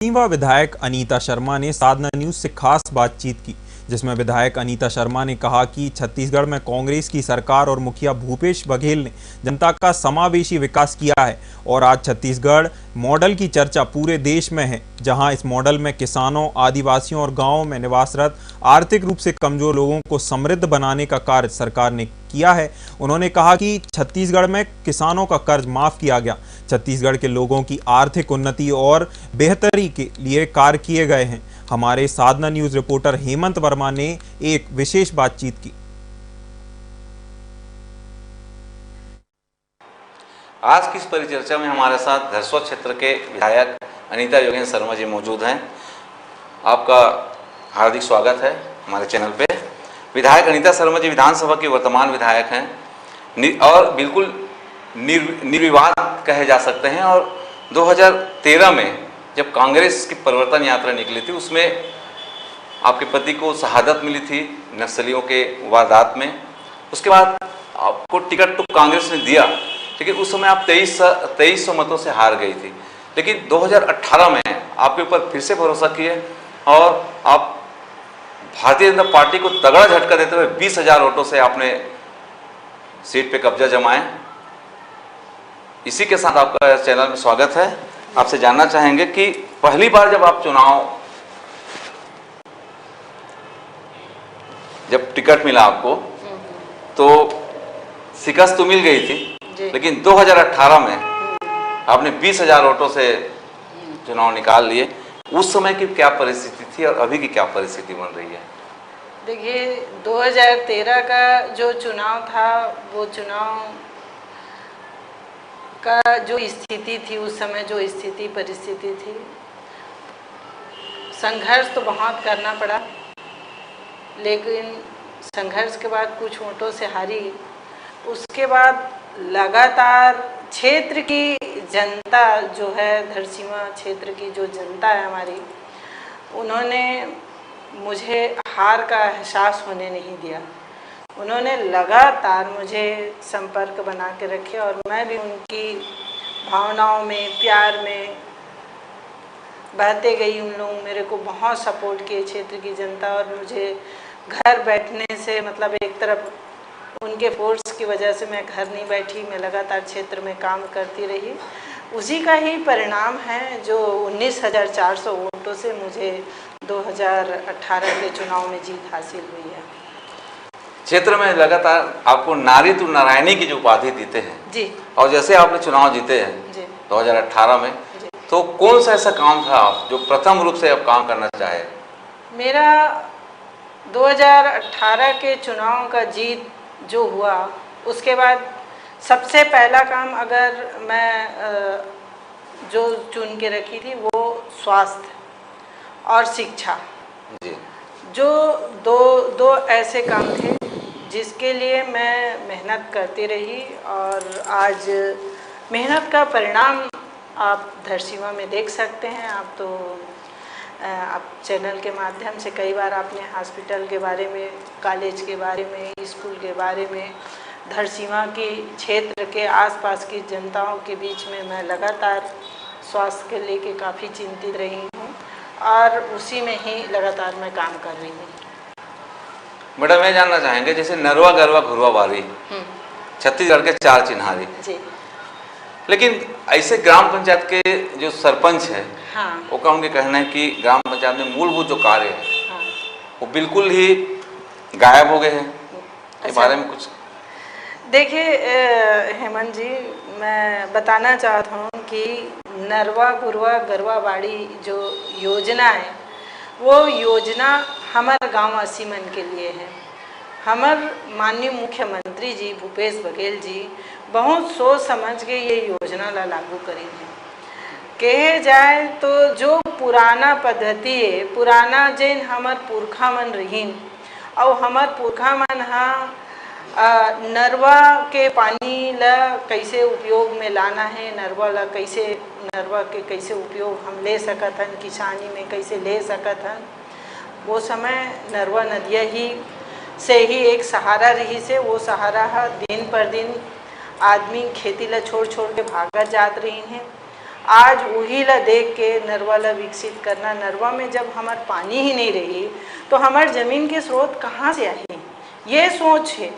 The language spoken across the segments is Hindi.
युवा विधायक अनीता शर्मा ने साधना न्यूज से खास बातचीत की, जिसमें विधायक अनीता शर्मा ने कहा कि छत्तीसगढ़ में कांग्रेस की सरकार और मुखिया भूपेश बघेल ने जनता का समावेशी विकास किया है और आज छत्तीसगढ़ मॉडल की चर्चा पूरे देश में है, जहां इस मॉडल में किसानों, आदिवासियों और गांवों में निवासरत आर्थिक रूप से कमजोर लोगों को समृद्ध बनाने का कार्य सरकार ने किया है। उन्होंने कहा कि छत्तीसगढ़ में किसानों का कर्ज माफ किया गया, छत्तीसगढ़ के लोगों की आर्थिक उन्नति और बेहतरी के लिए कार्य किए गए हैं। हमारे साधना न्यूज रिपोर्टर हेमंत वर्मा ने एक विशेष बातचीत की। आज की इस परिचर्चा में हमारे साथ धरसों क्षेत्र के विधायक अनीता योगेंद्र शर्मा जी मौजूद हैं। आपका हार्दिक स्वागत है हमारे चैनल पे। विधायक अनीता शर्मा जी विधानसभा के वर्तमान विधायक हैं और बिल्कुल निर्विवाद कहे जा सकते हैं। और 2013 में जब कांग्रेस की परिवर्तन यात्रा निकली थी, उसमें आपके पति को शहादत मिली थी नक्सलियों के वारदात में। उसके बाद आपको टिकट तो कांग्रेस ने दिया, लेकिन उस समय आप 2300 मतों से हार गई थी। लेकिन 2018 में आपके ऊपर फिर से भरोसा किए और आप भारतीय जनता पार्टी को तगड़ा झटका देते हुए 20,000 वोटों से आपने सीट पे कब्जा जमाए। इसी के साथ आपका चैनल में स्वागत है। आपसे जानना चाहेंगे कि पहली बार जब आप जब टिकट मिला आपको तो शिकस्त तो मिल गई थी, लेकिन 2018 में आपने 20,000 वोटों से चुनाव निकाल लिए। उस समय की क्या परिस्थिति थी और अभी की क्या परिस्थिति बन रही है? देखिए, 2013 का जो चुनाव था, वो चुनाव का जो स्थिति थी, उस समय जो स्थिति परिस्थिति थी, संघर्ष तो बहुत करना पड़ा, लेकिन संघर्ष के बाद कुछ वोटों से हारी। उसके बाद लगातार क्षेत्र की जनता जो है, धरसीमा क्षेत्र की जो जनता है हमारी, उन्होंने मुझे हार का एहसास होने नहीं दिया। उन्होंने लगातार मुझे संपर्क बना के रखे और मैं भी उनकी भावनाओं में, प्यार में बहते गई। उन लोगों मेरे को बहुत सपोर्ट किए, क्षेत्र की जनता। और मुझे घर बैठने से मतलब एक तरफ उनके फोर्स की वजह से मैं घर नहीं बैठी, मैं लगातार क्षेत्र में काम करती रही। उसी का ही परिणाम है जो 19,400 वोटों से मुझे 2018 के चुनाव में जीत हासिल हुई है। क्षेत्र में लगातार आपको नारी तो नारायणी की जो उपाधि देते हैं जी, और जैसे आपने चुनाव जीते हैं जी 2018 में जी, तो कौन सा ऐसा काम था आप जो प्रथम रूप से आप काम करना चाहे? मेरा 2018 के चुनाव का जीत जो हुआ, उसके बाद सबसे पहला काम अगर मैं जो चुन के रखी थी वो स्वास्थ्य और शिक्षा जी, जो दो ऐसे काम थे जिसके लिए मैं मेहनत करती रही। और आज मेहनत का परिणाम आप धरसीमा में देख सकते हैं। आप चैनल के माध्यम से कई बार आपने हॉस्पिटल के बारे में, कॉलेज के बारे में, स्कूल के बारे में, धरसीमा के क्षेत्र के आसपास की जनताओं के बीच में मैं लगातार स्वास्थ्य के लेके काफ़ी चिंतित रही हूँ और उसी में ही लगातार मैं काम कर रही हूँ। मैडम, मैं जानना चाहेंगे, जैसे नरवा गरवा घुरवा बारी छत्तीसगढ़ के 4 चिन्हारी जी, लेकिन ऐसे ग्राम पंचायत के जो सरपंच है हाँ, वो का उनके कहना है कि ग्राम पंचायत में मूलभूत जो कार्य है हाँ, वो बिल्कुल ही गायब हो गए हैं। अच्छा, इस बारे में कुछ देखिए हेमंत जी, मैं बताना चाहता हूँ कि नरवा गुरवा गरवा बाड़ी जो योजना है, वो योजना हमारे गांव असीमन के लिए है। हमारे माननीय मुख्यमंत्री जी भूपेश बघेल जी बहुत सोच समझ के ये योजना ला लागू करी है। कहे जाए तो जो पुराना पद्धति है, पुराना जैन हमार पुरखा मन रहीन और हमार पुरखा मन नरवा के पानी ला कैसे उपयोग में लाना है, नरवा के कैसे उपयोग हम ले सकत हन, किसानी में कैसे ले सकत हन। वो समय नरवा नदिया ही से ही एक सहारा रही से, वो सहारा दिन पर दिन आदमी खेती ला छोड़ छोड़ के भागत जात रही हैं। आज वही ला देख के नरवा ला विकसित करना। नरवा में जब हमार पानी ही नहीं रही तो हमार जमीन के स्रोत कहाँ से आई, ये सोच है।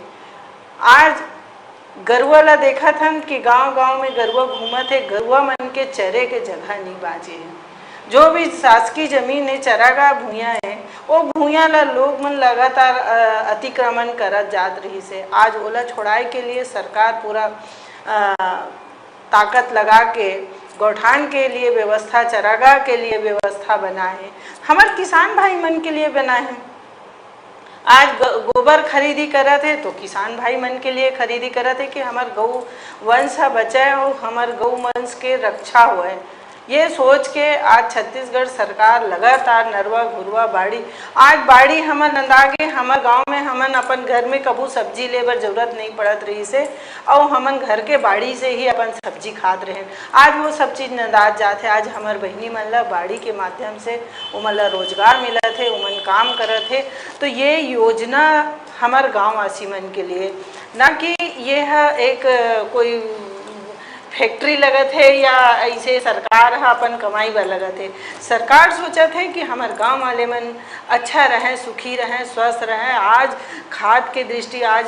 आज गरुआ ला देखा था कि गांव-गांव में गरुआ घूमा थे, गरुआ मन के चरे के जगह नहीं बाजे हैं। जो भी शासकीय जमीन है, चरागाह भूया है, वो भूया ला लोग मन लगातार अतिक्रमण करत जात रही से। आज ओला छोड़ाए के लिए सरकार पूरा ताकत लगा के गौठान के लिए व्यवस्था, चरागाह के लिए व्यवस्था बनाए, हमारे किसान भाई मन के लिए बनाए हैं। आज गोबर खरीदी करत है तो किसान भाई मन के लिए खरीदी करत है कि हमार गौ वंश बचाए और हमार गौ वंश के रक्षा होए। ये सोच के आज छत्तीसगढ़ सरकार लगातार नरवा घुरवा बाड़ी, आज बाड़ी हमन अंदागे हमार गांव में हमन अपन घर में कबू सब्जी लेबर जरूरत नहीं पड़त रही से, और हमन घर के बाड़ी से ही अपन सब्जी खात रहे। आज वो सब चीज़ नदाज जाते। आज हमार बहनी मन ला बाड़ी के माध्यम से उमन ला रोजगार मिलत है, उमन काम करत है। तो ये योजना हमार गाँव वासी मन के लिए, ना कि यह एक कोई फैक्ट्री लगत है या ऐसे सरकार अपन कमाई बर लगत है। सरकार सोचत है कि हमारे गांव वाले मन अच्छा रहें, सुखी रहें, स्वस्थ रहें। आज खाद के दृष्टि, आज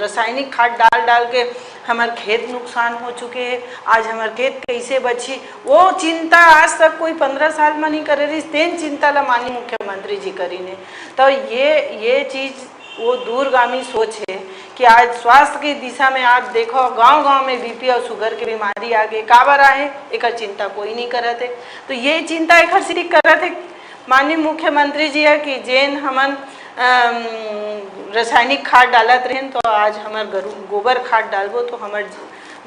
रासायनिक खाद डाल डाल के हमारे खेत नुकसान हो चुके हैं। आज हमारे खेत कैसे बची, वो चिंता आज तक कोई 15 साल में नहीं करे रही। तेन चिंता ला माननीय मुख्यमंत्री जी करी ने। तो ये चीज़ वो दूरगामी सोच है कि आज स्वास्थ्य की दिशा में आप देखो गांव-गांव में बीपी और शुगर की बीमारी आ गई, काबर आए एक चिंता कोई नहीं करत है। तो ये चिंता एक सिर्फ करत है माननीय मुख्यमंत्री जी है कि जेन हमन रासायनिक खाद डालत रहें, तो आज हमार गोबर खाद डालबो तो हमार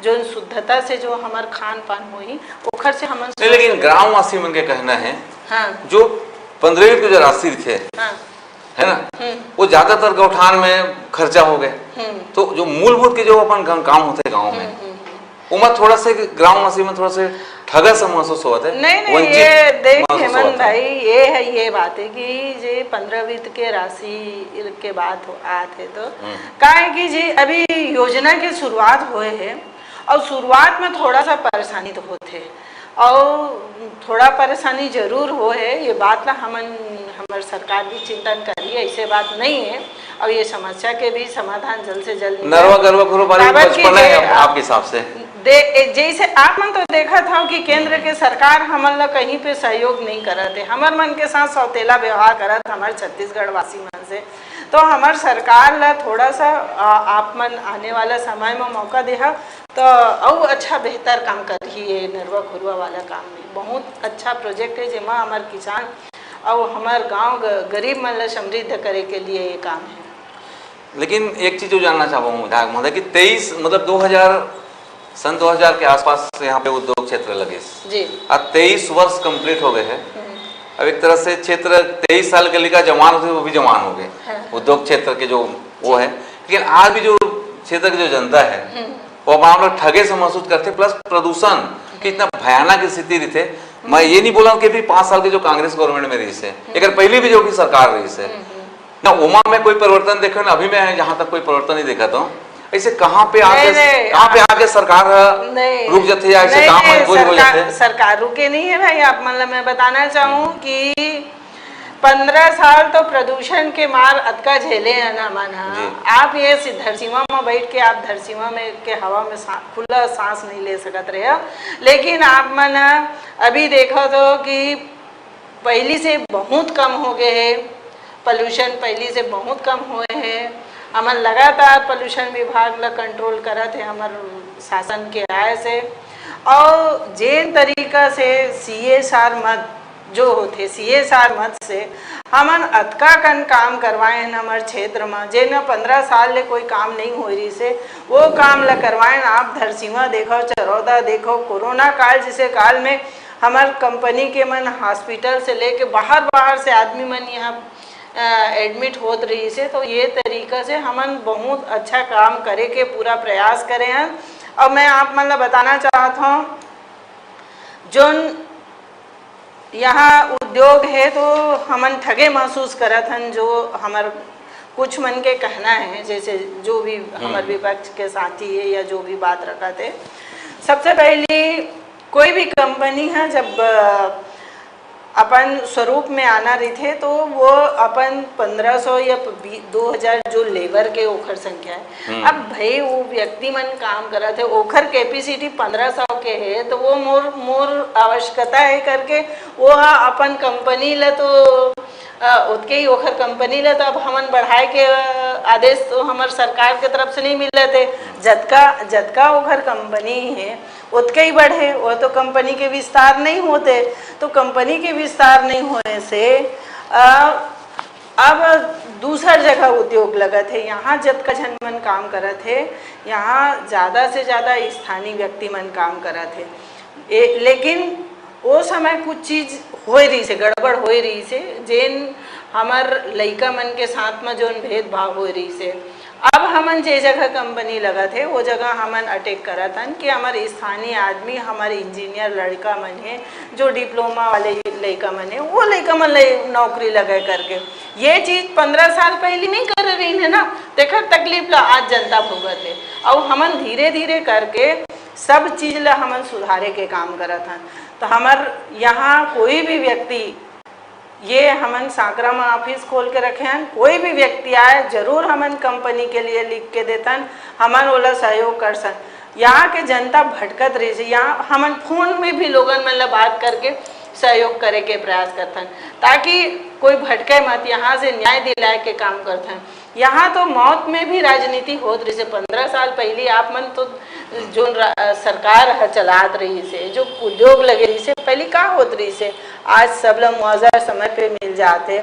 जो शुद्धता से जो हमार खान पान होई ओखर से हमन। लेकिन ग्रामवासी मन के कहना है, हाँ, जो 15 के जो राशि थे, हाँ, है ना, वो ज्यादातर गौठान में खर्चा हो गए। तो जो मूलभूत के जो अपन काम होते गांव में, उमर थोड़ा से ग्रामवासी में थोड़ा से ठगा सा महसूस होता है। नहीं, ये देख हेमंत भाई, ये बात है कि जे 15 वित्त के राशि के बात आते तो काहे कि जी अभी योजना की शुरुआत हुए है, और शुरुआत में थोड़ा सा परेशानी तो होते और थोड़ा परेशानी जरूर हो है। ये बात ला हमारे सरकार भी चिंतन करी है, ऐसे बात नहीं है। और ये समस्या के भी समाधान जल्द से जल्द नरवा गरवा आपके हिसाब से जैसे आप मन तो देखा था कि केंद्र के सरकार हमन ला कहीं पे सहयोग नहीं करत है, हमार मन के साथ सौतेला व्यवहार करत हमारे छत्तीसगढ़ वासी मन से। तो हमार सरकार ला थोड़ा सा आप मन आने वाला समय में मौका देहा तो और अच्छा बेहतर काम करी। ये नरवा घुरवा वाला काम में बहुत अच्छा प्रोजेक्ट है, जिसमें हमारे किसान और हमारे गांव गरीब मन ला समृद्ध करे के लिए ये काम है। लेकिन एक चीज जो जानना चाहूँगा कि 23 मतलब 2000 के आसपास यहाँ पे उद्योग क्षेत्र लगे जी। अब 23 वर्ष कंप्लीट हो गए हैं। अब एक तरह से क्षेत्र 23 साल के लिए जवान होते वो भी जवान हो गए, हाँ। उद्योग क्षेत्र के जो वो है, लेकिन आज भी जो क्षेत्र की जो जनता है वो हम लोग ठगे से महसूस करते, प्लस प्रदूषण की इतना भयानक स्थिति रही थे। मैं ये नहीं बोला कि भी 5 साल की जो कांग्रेस गवर्नमेंट में रही से, अगर पहले भी जो भी सरकार रही से ना उमा में कोई परिवर्तन देखो ना, अभी मैं जहाँ तक कोई परिवर्तन नहीं देखा था। ऐसे कहाँ पे आके सरकार रुक जाते हैं, ऐसे काम मजबूर हो जाते हैं। सरकार रुके नहीं है भाई। आप मतलब मैं बताना चाहूँ कि 15 साल तो प्रदूषण के मार अतका झेले है ना माना। आप ये धरसीमा में बैठ के आप धरसीमा में के हवा में खुला सांस नहीं ले सकते रहे, लेकिन आप मन अभी देखो तो कि पहली से बहुत कम हो गए है, पोल्यूशन पहली से बहुत कम हुए हैं। हमार लगातार पोल्यूशन विभाग ला कंट्रोल करत है हमारे शासन के आय से, और जेन तरीका से CSR मद जो होते CSR मद से हमन अतका कन काम करवाए हैं हमारे क्षेत्र में, जेन 15 साल ले कोई काम नहीं हो रही से वो काम ला करवाए। आप धरसीमा देखो, चरौदा देखो, कोरोना काल जिसे काल में हमार कंपनी के मन हॉस्पिटल से लेके बाहर से आदमी मन यहाँ एडमिट होत रही से। तो ये तरीका से हमन बहुत अच्छा काम करे के पूरा प्रयास करे हैं। और मैं आप मतलब बताना चाहता हूँ जो यहाँ उद्योग है तो हमन ठगे महसूस करत हन, जो हमार कुछ मन के कहना है, जैसे जो भी हमारे विपक्ष के साथी है या जो भी बात रखा थे। सबसे पहली कोई भी कंपनी है जब अपन स्वरूप में आना रही थे तो वो अपन 1500 या 2000 जो लेबर के ओखर संख्या है। अब भाई वो व्यक्ति मन काम करा थे, ओखर कैपेसिटी 1500 के है, तो वो मोर आवश्यकता है करके वो अपन कंपनी ला तो उतके ही ओखर कंपनी ला तो अब हमन बढ़ाए के आदेश तो हमार सरकार के तरफ से नहीं मिले थे। जतका ओखर कंपनी है उतके ही बढ़े, वो तो कंपनी के विस्तार नहीं होते। तो कंपनी के विस्तार नहीं होने से अब दूसर जगह उद्योग लगा थे। यहाँ जतका जन मन काम करा थे, यहाँ ज़्यादा से ज़्यादा स्थानीय व्यक्ति मन काम करा थे। लेकिन वो समय कुछ चीज़ हो रही से, गड़बड़ हो रही से, जेन हमार लइका मन के साथ में जोन भेदभाव हो रही से। अब हमन जे जगह कंपनी लगा थे वो जगह हमन अटैक करा था कि हमारे स्थानीय आदमी, हमारे इंजीनियर लड़का मन है, जो डिप्लोमा वाले लड़का मन है, वो लड़का मन नौकरी लगा करके। ये चीज़ 15 साल पहले नहीं कर रही है ना, देखा तकलीफ ला आज जनता भुगत है। और हमन धीरे धीरे करके सब चीज़ ला हमन सुधारे के काम करा था। तो हमार यहाँ कोई भी व्यक्ति, ये हमन सांकरा में ऑफिस खोल के रखे हैं, कोई भी व्यक्ति आए जरूर हमन कंपनी के लिए लिख के देतन, हमन ओला सहयोग कर सन। यहाँ के जनता भटकत रही से, यहाँ हमन फोन में भी लोगन मन ला बात करके सहयोग करे के प्रयास करथन ताकि कोई भटके मत, यहाँ से न्याय दिलाए के काम करथन। यहाँ तो मौत में भी राजनीति होत रही से। 15 साल पहले आप मन तो जो सरकार चलात रही से, जो उद्योग लगे रही से, पहले का होत रही से, आज सब लोग मुआवजा समय पे मिल जाते।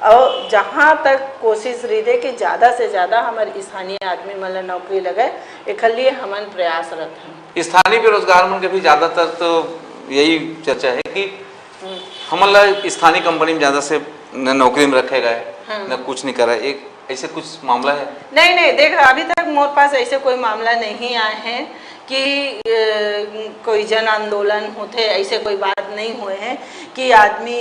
और जहाँ तक कोशिश रही थे कि ज़्यादा से ज़्यादा हमारे स्थानीय आदमी मतलब नौकरी लगे, एक लिए हमन प्रयासरत हैं। स्थानीय बेरोजगार मन के भी ज़्यादातर तो यही चर्चा है कि हमारा स्थानीय कंपनी में ज़्यादा से न नौकरी में रखे गए, न कुछ नहीं करा। एक ऐसे कुछ मामला है? नहीं, देख अभी तक मोर पास ऐसे कोई मामला नहीं आए हैं कि कोई जन आंदोलन होते, ऐसे कोई बात नहीं हुए हैं कि आदमी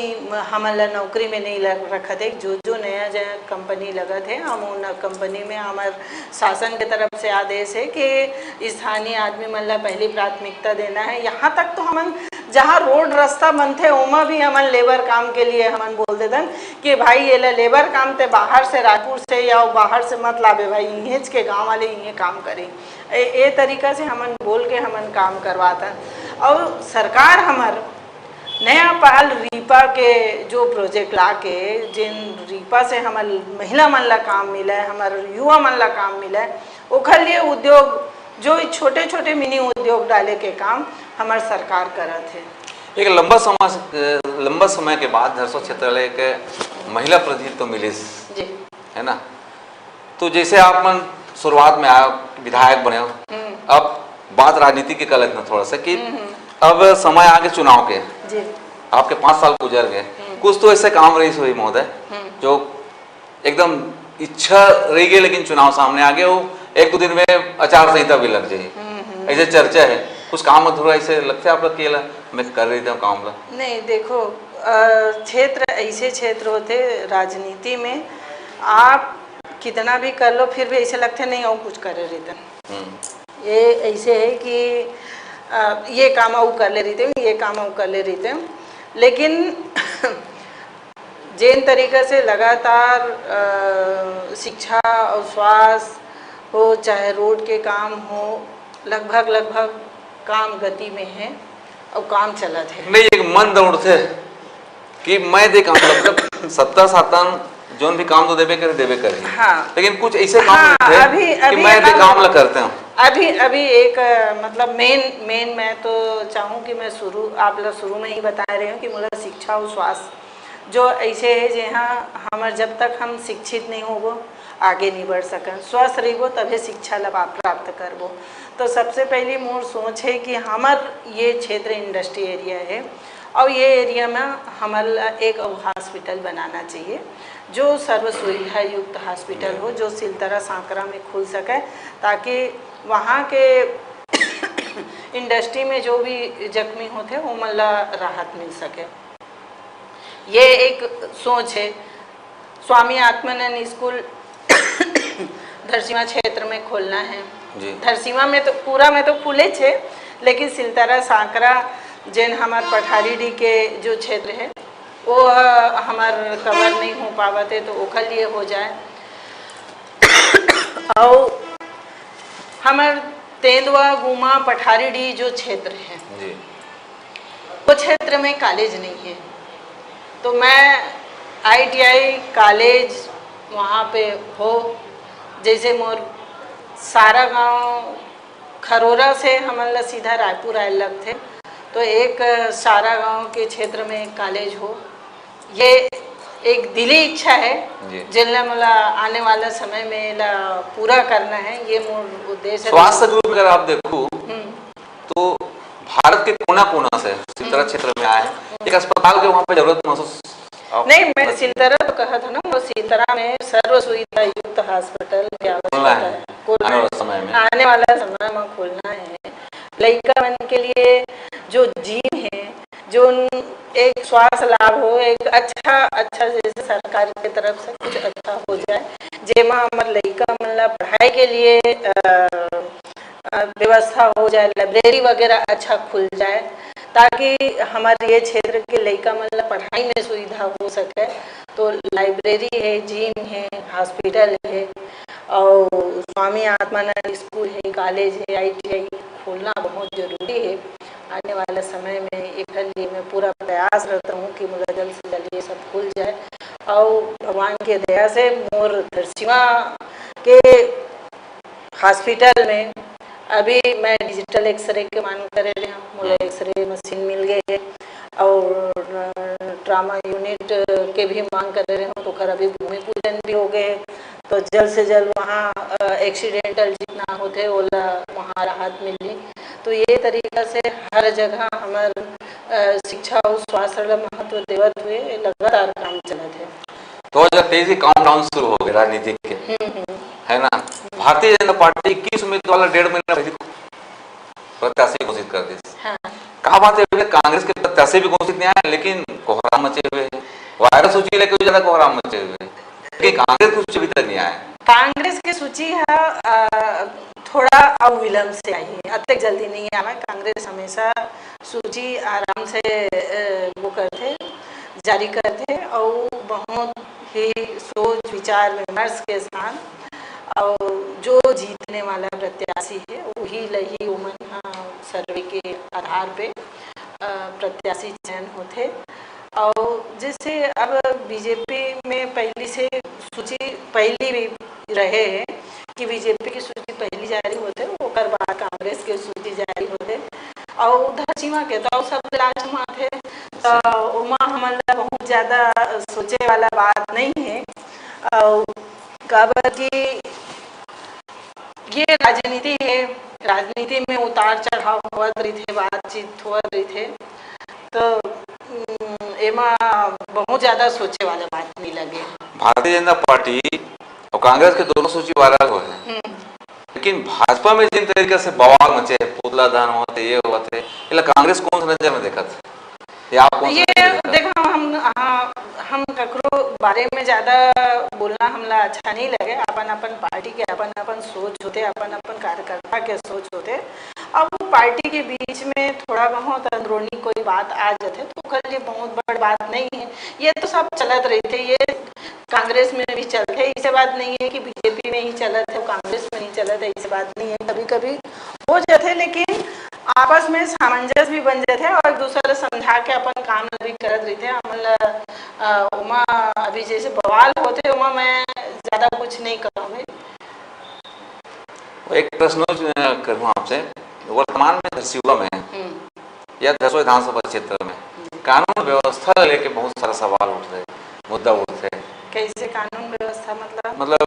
हमारा नौकरी में नहीं रखा थे। जो नया कंपनी लगा थे, हम उन कंपनी में हमारे शासन के तरफ से आदेश है कि स्थानीय आदमी मतलब पहली प्राथमिकता देना है। यहाँ तक तो हम जहाँ रोड रास्ता बनते उमा भी हमन लेबर काम के लिए हमन बोल देते कि भाई ये लेबर काम ते बाहर से, रायपुर से या बाहर से मत लावे भाई, इहेज के गांव वाले ये काम करें। ये तरीका से हमन बोल के हमन काम करवाता। और सरकार हमार नया पहल रीपा के जो प्रोजेक्ट ला के, जिन रीपा से हमार महिला मन ला काम मिला है, हमारे युवा मन ला काम मिला है, ओखर लिए उद्योग जो छोटे छोटे मिनी उद्योग डाले के काम हमारे सरकार करत है। एक लंबा समय के बाद धरसों क्षेत्रालय के महिला प्रतिनिधि तो मिले जी, है ना। तो जैसे आप मन शुरुआत में आया, विधायक बने, अब बात राजनीति की कर लेते थोड़ा सा कि अब समय आगे चुनाव के जी। आपके 5 साल गुजर गए, कुछ तो ऐसे काम रही हुई महोदय जो एकदम इच्छा रही गई, लेकिन चुनाव सामने आ गए, वो 1-2 दिन में आचार संहिता भी लग जाए, ऐसे चर्चा है। कुछ काम अधूरा ऐसे लगता है आप अकेला मैं कर रही था काम ला? नहीं, देखो क्षेत्र ऐसे क्षेत्र होते राजनीति में, आप कितना भी कर लो फिर भी ऐसे लगते नहीं और कुछ कर रहे थे। ये ऐसे है कि ये काम वो कर ले रही थे, ये काम वो कर ले रही थे, लेकिन जिन तरीके से लगातार शिक्षा और स्वास्थ्य हो, चाहे रोड के काम हो, लगभग काम गति में है और काम चला थे। नहीं, एक मन दौड़ थे कि मैं दे काम, मतलब 70-70 जोन भी काम तो देवे करे। हाँ। लेकिन कुछ ऐसे काम थे कि मैं दे काम ला करते हूँ। अभी एक मतलब मेन मैं तो चाहूँ कि मैं आप लोग शुरू में ही बता रहे हूँ कि मुझे शिक्षा और स्वास्थ्य जो ऐसे है जहाँ हमारे जब तक हम शिक्षित नहीं होगो आगे नहीं बढ़ सकन, स्वस्थ रहो तभी शिक्षा लाभ प्राप्त करबो। तो सबसे पहली मोर सोच है कि हमार ये क्षेत्र इंडस्ट्री एरिया है और ये एरिया में हमारा एक हॉस्पिटल बनाना चाहिए जो सर्व सुविधा युक्त हॉस्पिटल हो, जो सिलतरा सांकरा में खुल सके, ताकि वहाँ के इंडस्ट्री में जो भी जख्मी होते वो मतलब राहत मिल सके। ये एक सोच है। स्वामी आत्मानंद स्कूल धरसीमा क्षेत्र में खोलना है। धरसीमा में तो पूरा में तो खुले छे, लेकिन सिलतरा सांकरा जिन हमार पठारी के जो क्षेत्र है वो हमार कवर नहीं हो पावत है, तो ओखर लिए हो जाए। और हमार तेंदुआ गुमा पठारी जो क्षेत्र है जी। वो क्षेत्र में कॉलेज नहीं है, तो मैं ITI कॉलेज वहाँ पे हो, जैसे मोर सारा गांव खरोरा से हमारा सीधा रायपुर आए लग थे, तो एक सारा गांव के क्षेत्र में एक कॉलेज हो, ये एक दिली इच्छा है जिनला मला आने वाला समय में ला पूरा करना है, ये मोर उद्देश्य है। स्वास्थ्य के रूप में अगर आप देखो तो भारत के कोना कोना से सिलतरा क्षेत्र में आए, एक अस्पताल के वहाँ पे जरूरत महसूस नहीं, मैं सिलतरा तो कहा था ना, वो सिलतरा में सर्व सुविधा युक्त हॉस्पिटल की आवश्यकता है, आने वाला समय में खोलना है। लड़का मन के लिए जो जीन है, जो एक स्वास्थ्य लाभ हो, एक अच्छा जैसे सरकार की तरफ से कुछ अच्छा हो जाए, जेमा हमारे लड़का मन ला पढ़ाई के लिए व्यवस्था हो जाए, लाइब्रेरी वगैरह अच्छा खुल जाए, ताकि हमारे ये क्षेत्र के लड़का मतलब पढ़ाई में सुविधा हो सके। तो लाइब्रेरी है, जिम है, हॉस्पिटल है, और स्वामी आत्मानंद स्कूल है, कॉलेज है, ITI खोलना बहुत ज़रूरी है। आने वाले समय में एक लिए मैं पूरा प्रयास रहता हूँ कि मुझे जल्द से जल्द ये सब खुल जाए, और भगवान के दया से मोर धरसीवा के हॉस्पिटल में अभी मैं डिजिटल एक्सरे के मांग करे रहे हैं, मुझे एक्सरे मशीन मिल गई है, और ट्रामा यूनिट के भी मांग कर रहे हैं, तो खैर अभी भूमि पूजन भी हो गए, तो जल्द से जल्द वहाँ एक्सीडेंटल जितना होते ओला वहाँ राहत मिली। तो ये तरीका से हर जगह हमारे शिक्षा और स्वास्थ्य महत्व देवत हुए लगातार काम चलते हैं। 2023 काउंटडाउन शुरू हो गया राजनीति के, है ना। भारतीय जनता पार्टी 21 उम्मीदवार 1.5 महीना पहले प्रत्याशी घोषित कर दी। हाँ। कहा बात है, कांग्रेस के प्रत्याशी भी घोषित नहीं आए, लेकिन कोहराम मचे हुए है, वायरल सूची लेकर ज्यादा कोहराम मचे हुए, लेकिन कांग्रेस की सूची अभी तक नहीं आए। कांग्रेस की सूची है थोड़ा अविलंब से आई है, अब तक जल्दी नहीं आना। कांग्रेस हमेशा सूची आराम से वो करते जारी करते, और बहुत ही सोच विचार विमर्श के साथ, और जो जीतने वाला प्रत्याशी है वही लही उमन सर्वे के आधार पे प्रत्याशी चयन होते। और जैसे अब बीजेपी में पहली से सूची पहली भी रहे हैं कि बीजेपी की सूची पहली जारी होते, ओकर बाद कांग्रेस के सूची जारी होते, और उधर सीमा के तो सब लाजमा थे, तो उमा हमारा बहुत ज़्यादा सोचे वाला बात नहीं है। और काबर की ये राजनीति है, राजनीति में उतार चढ़ाव हुआ रही थे, बातचीत हुआ रही थे, तो एमा बहुत ज़्यादा सोचे वाला बात नहीं लगे। भारतीय जनता पार्टी और कांग्रेस के दोनों सूची वायरल हुए हैं, लेकिन भाजपा में जिन तरीके से बवाल मचे, पुतला दान होते, ये होते, ये कांग्रेस कौन सा नजर में देखा था? ये देखो हम ककरो बारे में ज़्यादा बोलना हमला अच्छा नहीं लगे। अपन पार्टी के अपन सोच होते, अपन कार्यकर्ता के सोच होते, अब पार्टी के बीच में थोड़ा बहुत अंदरूनी कोई बात आ जाते तो कल ये बहुत बड़ी बात नहीं है। ये तो सब चलत रहे थे, ये कांग्रेस में भी चलते, ऐसे बात नहीं है कि बीजेपी में ही चलत है, कांग्रेस में नहीं चलत है, ऐसी बात नहीं है। कभी कभी हो जाते, लेकिन आपस में सामंजस्य भी बन जाते और एक दूसरे समझा के अपन काम भी करत रहते। हमला उमा अभी जैसे बवाल होते, उमा मैं ज़्यादा कुछ नहीं कहूँगी। एक प्रश्न करूँ आपसे, वर्तमान में धरसीवा में या धरसीवा विधानसभा क्षेत्र में कानून व्यवस्था लेके बहुत सारा सवाल उठ रहे, मुद्दा उठ रहे। कैसे कानून व्यवस्था? मतलब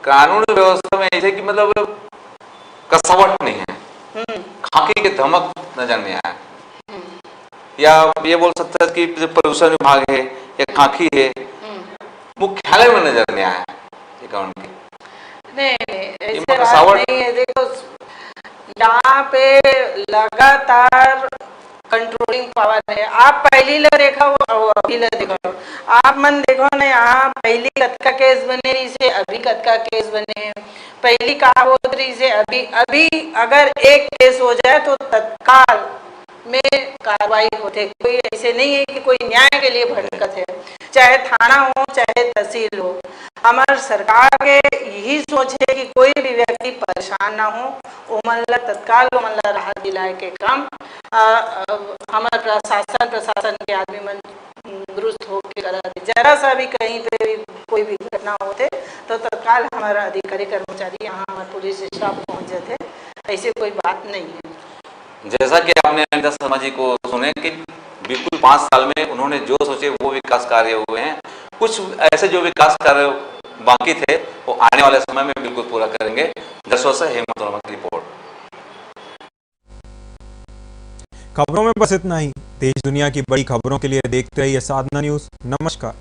कानून व्यवस्था में ऐसे कि मतलब कसावट नहीं है, खाकी के धमक नजर नहीं आया, या ये बोल सकते हैं कि प्रदूषण विभाग है या खाकी है, मुख्यालय में नजर नहीं आया अकाउंट की। नहीं ऐसे बात नहीं है। देखो यहाँ पे लगातार कंट्रोलिंग पावर है। आप पहली ला देखो अभी ला देखो, आप मन देखो ना, यहाँ पहली कतका केस बने रही से अभी कतका केस बने, पहली कहा होत रही से अभी अगर एक केस हो जाए तो तत्काल में कार्रवाई होते। कोई ऐसे नहीं है कि कोई न्याय के लिए भटकत है, चाहे थाना हो चाहे तहसील हो। हमारे सरकार के यही सोच है कि कोई भी व्यक्ति परेशान ना हो, ओमन तत्काल ओमन राहत दिलाए के काम हमारे प्रशासन के आदमी मन दुरुस्त होकर करा दे। जरा सा भी कहीं पे भी कोई भी घटना होते तो तत्काल हमारा अधिकारी कर्मचारी यहाँ हमारे पुलिस स्टाफ पहुँच जाते। ऐसे कोई बात नहीं है। जैसा कि आपने अनीता शर्मा जी को सुने कि बिल्कुल 5 साल में उन्होंने जो सोचे वो विकास कार्य हुए हैं। कुछ ऐसे जो विकास कार्य बाकी थे वो आने वाले समय में बिल्कुल पूरा करेंगे। दर्शकों से हेमंत वर्मा की रिपोर्ट। खबरों में बस इतना ही। देश दुनिया की बड़ी खबरों के लिए देखते रहिए साधना न्यूज। नमस्कार।